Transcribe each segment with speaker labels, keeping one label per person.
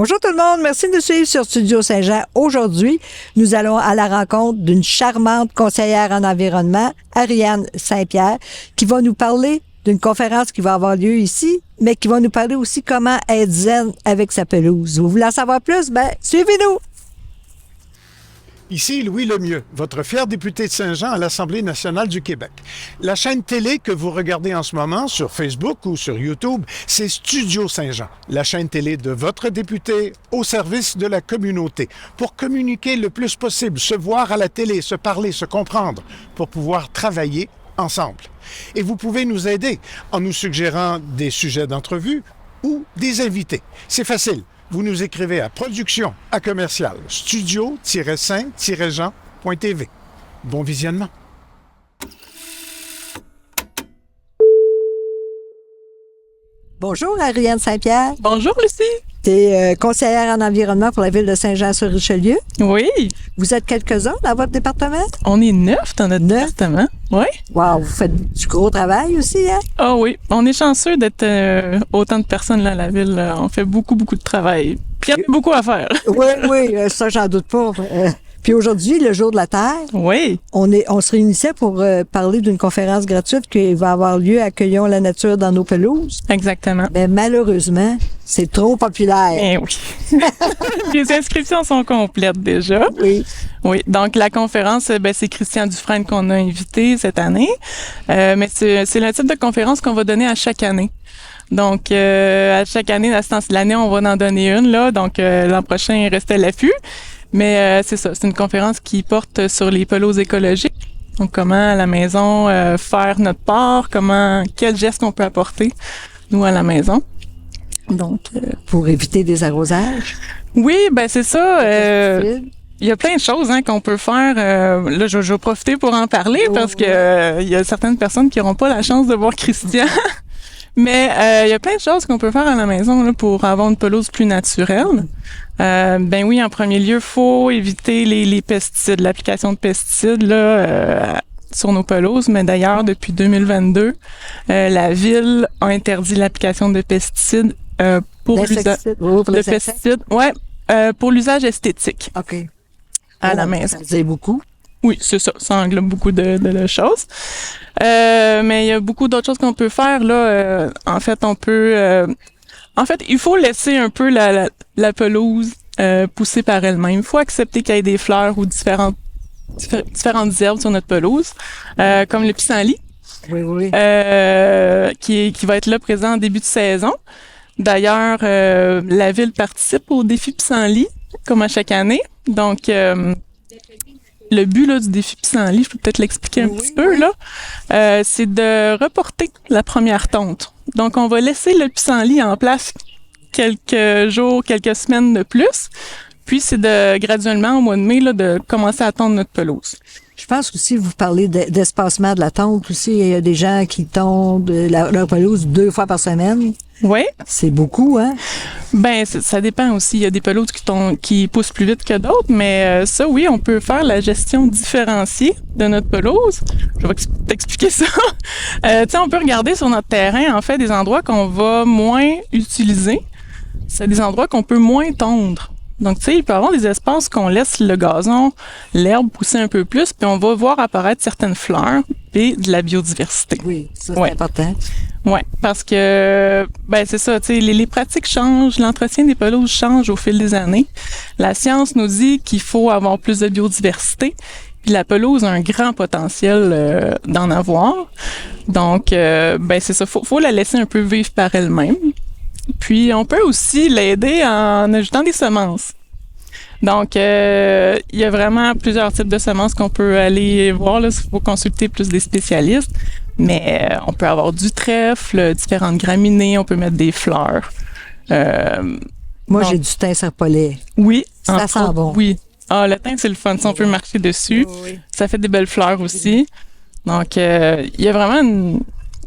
Speaker 1: Bonjour tout le monde, merci de nous suivre sur Studio Saint-Jean. Aujourd'hui, nous allons à la rencontre d'une charmante conseillère en environnement, Ariane Saint-Pierre, qui va nous parler d'une conférence qui va avoir lieu ici, mais qui va nous parler aussi comment être zen avec sa pelouse. Vous voulez en savoir plus? Ben, suivez-nous!
Speaker 2: Ici Louis Lemieux, votre fier député de Saint-Jean à l'Assemblée nationale du Québec. La chaîne télé que vous regardez en ce moment sur Facebook ou sur YouTube, c'est Studio Saint-Jean, la chaîne télé de votre député au service de la communauté, pour communiquer le plus possible, se voir à la télé, se parler, se comprendre, pour pouvoir travailler ensemble. Et vous pouvez nous aider en nous suggérant des sujets d'entrevue ou des invités. C'est facile. Vous nous écrivez à production@studio-saint-jean.tv. Bon visionnement.
Speaker 1: Bonjour Ariane Saint-Pierre.
Speaker 3: Bonjour Lucie.
Speaker 1: Tu es conseillère en environnement pour la ville de Saint-Jean-sur-Richelieu.
Speaker 3: Oui.
Speaker 1: Vous êtes quelques-uns dans votre département?
Speaker 3: On est 9 dans notre département. Oui.
Speaker 1: Wow, vous faites du gros travail aussi, hein?
Speaker 3: Ah oui. On est chanceux d'être autant de personnes là à la ville. On fait beaucoup de travail. Puis il y a beaucoup à faire.
Speaker 1: Oui, ça, j'en doute pas. Puis aujourd'hui, le jour de la Terre,
Speaker 3: Oui.
Speaker 1: on se réunissait pour parler d'une conférence gratuite qui va avoir lieu à Accueillons la nature dans nos pelouses.
Speaker 3: Exactement.
Speaker 1: Mais malheureusement, c'est trop populaire.
Speaker 3: Eh oui. Les inscriptions sont complètes déjà.
Speaker 1: Oui.
Speaker 3: Oui. Donc, la conférence, c'est Christian Dufresne qu'on a invité cette année. Mais c'est le type de conférence qu'on va donner à chaque année. Donc, à chaque année, à ce temps de l'année, on va en donner une, là. Donc, l'an prochain, il reste à l'affût. Mais c'est ça, c'est une conférence qui porte sur les pelouses écologiques. Donc, comment à la maison faire notre part, quels gestes qu'on peut apporter, nous, à la maison. Donc,
Speaker 1: Pour éviter des arrosages.
Speaker 3: oui, c'est ça. Il y a plein de choses qu'on peut faire. Là, je vais profiter pour en parler parce que il y a certaines personnes qui n'auront pas la chance de voir Christian. Mais il y a plein de choses qu'on peut faire à la maison là, pour avoir une pelouse plus naturelle. Oui, en premier lieu, faut éviter les pesticides, l'application de pesticides là sur nos pelouses. Mais d'ailleurs, depuis 2022, la ville a interdit l'application de pesticides pour l'usage de pesticides. Ouais, pour l'usage esthétique.
Speaker 1: OK.
Speaker 3: À la maison.
Speaker 1: Ça faisait beaucoup.
Speaker 3: Oui, c'est ça. Ça englobe beaucoup de choses. Mais il y a beaucoup d'autres choses qu'on peut faire, là. En fait, il faut laisser un peu la pelouse pousser par elle-même. Il faut accepter qu'il y ait des fleurs ou différentes herbes sur notre pelouse, comme le pissenlit.
Speaker 1: Oui.
Speaker 3: Qui va être là présent en début de saison. D'ailleurs, la ville participe au défi pissenlit, comme à chaque année. Donc, le but là, du défi pissenlit, je peux peut-être l'expliquer un petit peu, là, c'est de reporter la première tonte. Donc, on va laisser le pissenlit en place quelques jours, quelques semaines de plus. Puis, c'est graduellement, au mois de mai, là, de commencer à tondre notre pelouse.
Speaker 1: Je pense aussi, vous parlez d'espacement de la tonte aussi. Il y a des gens qui tondent leur pelouse 2 fois par semaine.
Speaker 3: Oui.
Speaker 1: C'est beaucoup, hein?
Speaker 3: Ça dépend aussi. Il y a des pelouses qui poussent plus vite que d'autres, mais ça, oui, on peut faire la gestion différenciée de notre pelouse. Je vais t'expliquer ça. On peut regarder sur notre terrain, en fait, des endroits qu'on va moins utiliser. C'est des endroits qu'on peut moins tondre. Donc, il peut y avoir des espaces qu'on laisse le gazon, l'herbe pousser un peu plus, puis on va voir apparaître certaines fleurs et de la biodiversité.
Speaker 1: Oui, ça, c'est important.
Speaker 3: Oui, parce que, c'est ça, les pratiques changent, l'entretien des pelouses change au fil des années. La science nous dit qu'il faut avoir plus de biodiversité, puis la pelouse a un grand potentiel d'en avoir. Donc, c'est ça, faut la laisser un peu vivre par elle-même. Puis, on peut aussi l'aider en ajoutant des semences. Donc, il y a vraiment plusieurs types de semences qu'on peut aller voir. Il faut consulter plus des spécialistes. Mais on peut avoir du trèfle, différentes graminées, on peut mettre des fleurs.
Speaker 1: Moi, j'ai du thym serpolet.
Speaker 3: Oui.
Speaker 1: Ça sent bon.
Speaker 3: Oui. Ah, le thym, c'est le fun. On peut marcher dessus.
Speaker 1: Oui.
Speaker 3: Ça fait des belles fleurs aussi. Donc, il y a vraiment une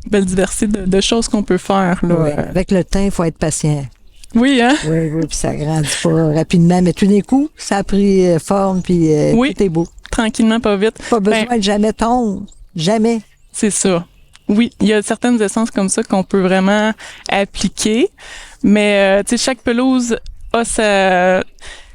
Speaker 3: belle diversité de choses qu'on peut faire. Là.
Speaker 1: Oui. Avec le thym, il faut être patient.
Speaker 3: Oui, hein?
Speaker 1: Oui, puis ça grandit pas rapidement. Mais tout d'un coup, ça a pris forme, puis tout est beau.
Speaker 3: Tranquillement, pas vite.
Speaker 1: Pas besoin de jamais tondre. Jamais.
Speaker 3: C'est ça. Oui, il y a certaines essences comme ça qu'on peut vraiment appliquer. Mais, chaque pelouse a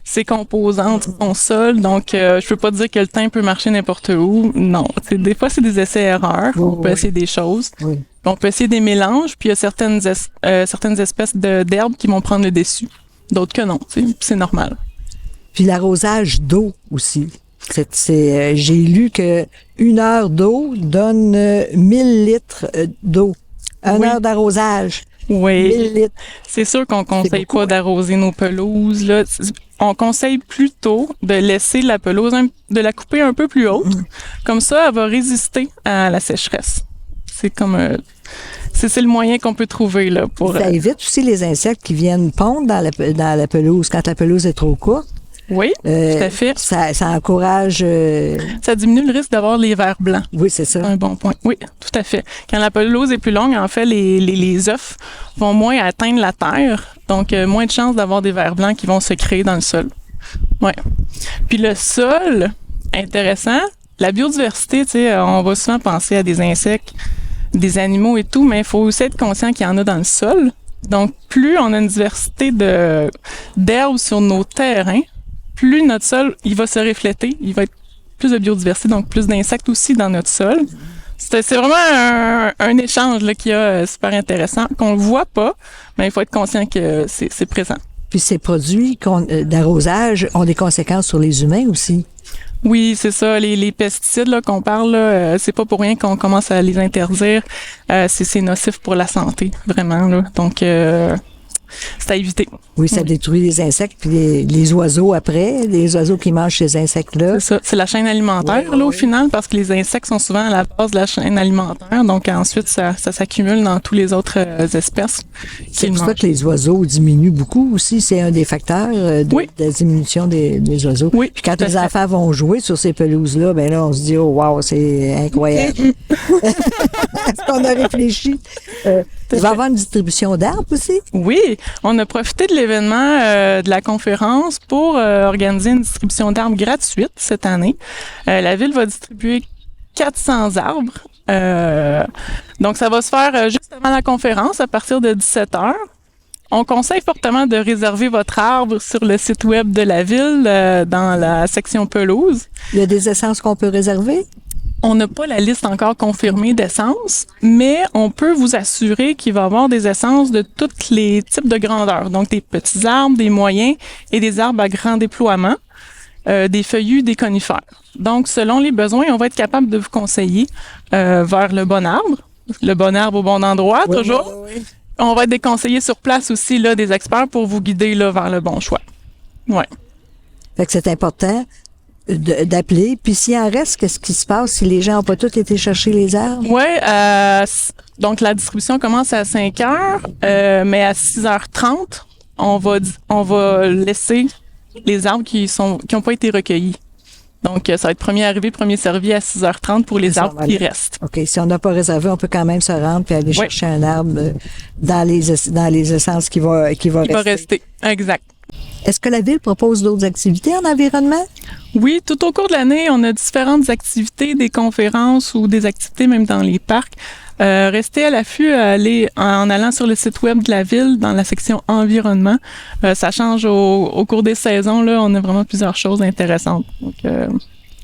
Speaker 3: ses composantes, son sol. Donc, je peux pas dire que le thym peut marcher n'importe où. Non. Des fois, c'est des essais-erreurs. On peut essayer des choses.
Speaker 1: Oui.
Speaker 3: On peut essayer des mélanges, puis il y a certaines espèces d'herbes qui vont prendre le dessus. D'autres que non. C'est normal.
Speaker 1: Puis l'arrosage d'eau aussi. J'ai lu que 1 heure d'eau donne 1000 litres d'eau. 1 heure d'arrosage.
Speaker 3: Oui.
Speaker 1: 1000 litres.
Speaker 3: C'est sûr qu'on conseille
Speaker 1: beaucoup,
Speaker 3: pas d'arroser nos pelouses, là. On conseille plutôt de laisser la pelouse, de la couper un peu plus haute. Comme ça, elle va résister à la sécheresse. C'est comme c'est le moyen qu'on peut trouver là pour.
Speaker 1: Ça évite aussi les insectes qui viennent pondre dans la pelouse quand la pelouse est trop courte.
Speaker 3: Oui, tout à fait.
Speaker 1: Ça encourage.
Speaker 3: Ça diminue le risque d'avoir les vers blancs.
Speaker 1: Oui, c'est ça.
Speaker 3: C'est un bon point. Oui, tout à fait. Quand la pelouse est plus longue, en fait, les œufs vont moins atteindre la terre, donc moins de chances d'avoir des vers blancs qui vont se créer dans le sol. Ouais. Puis le sol, intéressant. La biodiversité, tu sais, on va souvent penser à des insectes, des animaux et tout, mais il faut aussi être conscient qu'il y en a dans le sol. Donc, plus on a une diversité d'herbes sur nos terrains, plus notre sol, il va se refléter, il va être plus de biodiversité, donc plus d'insectes aussi dans notre sol. C'est vraiment un échange là, qui est super intéressant, qu'on ne voit pas, mais il faut être conscient que c'est présent.
Speaker 1: Puis ces produits d'arrosage ont des conséquences sur les humains aussi.
Speaker 3: Oui, c'est ça. Les pesticides là, qu'on parle, là, c'est pas pour rien qu'on commence à les interdire. C'est nocif pour la santé, vraiment. Là. Donc, c'est à éviter.
Speaker 1: Oui, ça détruit les insectes, puis les oiseaux après, les oiseaux qui mangent ces insectes-là.
Speaker 3: C'est ça. C'est la chaîne alimentaire, là, au final, parce que les insectes sont souvent à la base de la chaîne alimentaire. Donc, ensuite, ça s'accumule dans toutes les autres espèces.
Speaker 1: C'est pour ça que les oiseaux diminuent beaucoup aussi. C'est un des facteurs de la diminution des oiseaux.
Speaker 3: Oui.
Speaker 1: Puis quand les enfants vont jouer sur ces pelouses-là, ben là, on se dit, oh, wow, c'est incroyable. Est-ce qu'on a réfléchi? Il va y avoir une distribution d'arbres aussi?
Speaker 3: Oui, on a profité de l'événement de la conférence pour organiser une distribution d'arbres gratuite cette année. La ville va distribuer 400 arbres. Donc, ça va se faire juste avant la conférence, à partir de 17h. On conseille fortement de réserver votre arbre sur le site web de la ville, dans la section pelouse.
Speaker 1: Il y a des essences qu'on peut réserver?
Speaker 3: On n'a pas la liste encore confirmée d'essences, mais on peut vous assurer qu'il va y avoir des essences de tous les types de grandeurs. Donc, des petits arbres, des moyens et des arbres à grand déploiement, des feuillus, des conifères. Donc, selon les besoins, on va être capable de vous conseiller vers le bon arbre au bon endroit, oui, toujours. Oui. On va être des conseillers sur place aussi, là, des experts pour vous guider là, vers le bon choix. Ouais.
Speaker 1: Fait que c'est important d'appeler. Puis s'il en reste, qu'est-ce qui se passe si les gens n'ont pas tous été chercher les arbres?
Speaker 3: Oui, donc la distribution commence à 5 heures, mais à 6h30, on va laisser les arbres qui n'ont pas été recueillis. Donc, ça va être premier arrivé, premier servi à 6h30 pour les arbres qui restent.
Speaker 1: OK. Si on n'a pas réservé, on peut quand même se rendre puis aller chercher un arbre dans les essences qui va rester.
Speaker 3: Exact.
Speaker 1: Est-ce que la ville propose d'autres activités en environnement?
Speaker 3: Oui, tout au cours de l'année, on a différentes activités, des conférences ou des activités même dans les parcs. Restez à l'affût, en allant sur le site web de la ville dans la section environnement. Ça change au cours des saisons. Là, on a vraiment plusieurs choses intéressantes. Donc,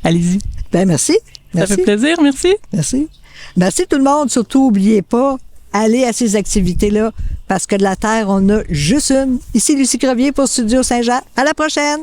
Speaker 3: allez-y.
Speaker 1: Ben merci.
Speaker 3: Ça fait plaisir, merci.
Speaker 1: Merci. Merci tout le monde. Surtout, n'oubliez pas, allez à ces activités-là parce que de la terre, on a juste une. Ici, Lucie Crevier pour Studio Saint-Jean. À la prochaine!